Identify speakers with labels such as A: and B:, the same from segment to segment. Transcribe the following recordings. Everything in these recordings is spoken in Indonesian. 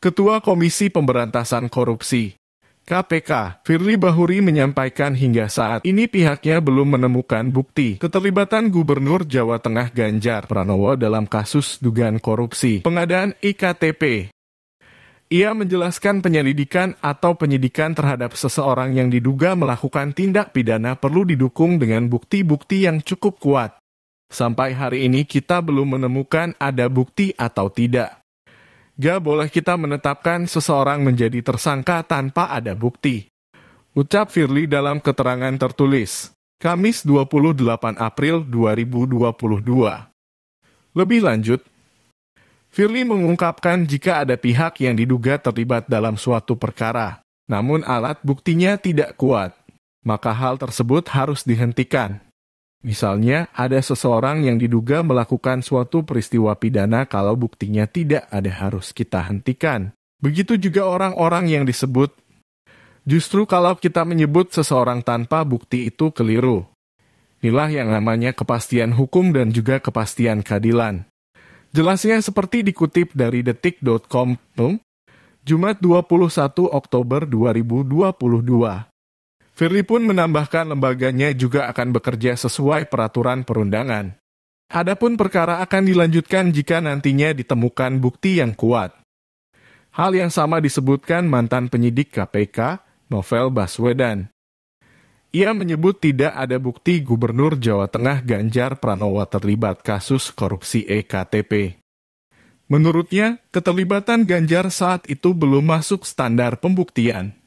A: Ketua Komisi Pemberantasan Korupsi KPK, Firly Bahuri menyampaikan hingga saat ini pihaknya belum menemukan bukti keterlibatan Gubernur Jawa Tengah Ganjar Pranowo dalam kasus dugaan korupsi pengadaan iktp. Ia menjelaskan penyelidikan atau penyidikan terhadap seseorang yang diduga melakukan tindak pidana perlu didukung dengan bukti-bukti yang cukup kuat. Sampai hari ini kita belum menemukan ada bukti atau tidak. Gak boleh kita menetapkan seseorang menjadi tersangka tanpa ada bukti. Ucap Firly dalam keterangan tertulis, Kamis 28 April 2022. Lebih lanjut, Firly mengungkapkan jika ada pihak yang diduga terlibat dalam suatu perkara, namun alat buktinya tidak kuat, maka hal tersebut harus dihentikan. Misalnya, ada seseorang yang diduga melakukan suatu peristiwa pidana kalau buktinya tidak ada harus kita hentikan. Begitu juga orang-orang yang disebut. Justru kalau kita menyebut seseorang tanpa bukti itu keliru. Inilah yang namanya kepastian hukum dan juga kepastian keadilan. Jelasnya seperti dikutip dari detik.com, Jumat 21 Oktober 2022. Firly pun menambahkan lembaganya juga akan bekerja sesuai peraturan perundangan. Adapun perkara akan dilanjutkan jika nantinya ditemukan bukti yang kuat. Hal yang sama disebutkan mantan penyidik KPK, Novel Baswedan. Ia menyebut tidak ada bukti Gubernur Jawa Tengah Ganjar Pranowo terlibat kasus korupsi ektp. Menurutnya, keterlibatan Ganjar saat itu belum masuk standar pembuktian.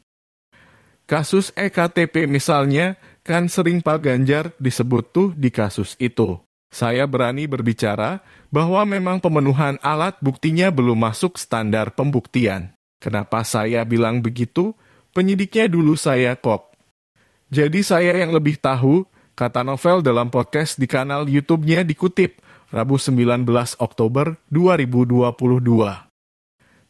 A: Kasus ektp misalnya, kan sering Pak Ganjar disebut tuh di kasus itu. Saya berani berbicara bahwa memang pemenuhan alat buktinya belum masuk standar pembuktian. Kenapa saya bilang begitu? Penyidiknya dulu saya kok. Jadi saya yang lebih tahu, kata Novel dalam podcast di kanal YouTube-nya dikutip, Rabu 19 Oktober 2022.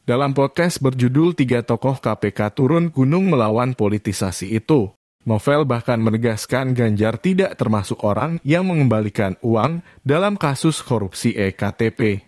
A: Dalam podcast berjudul 3 Tokoh KPK Turun Gunung Melawan Politisasi itu, Novel bahkan menegaskan Ganjar tidak termasuk orang yang mengembalikan uang dalam kasus korupsi ektp.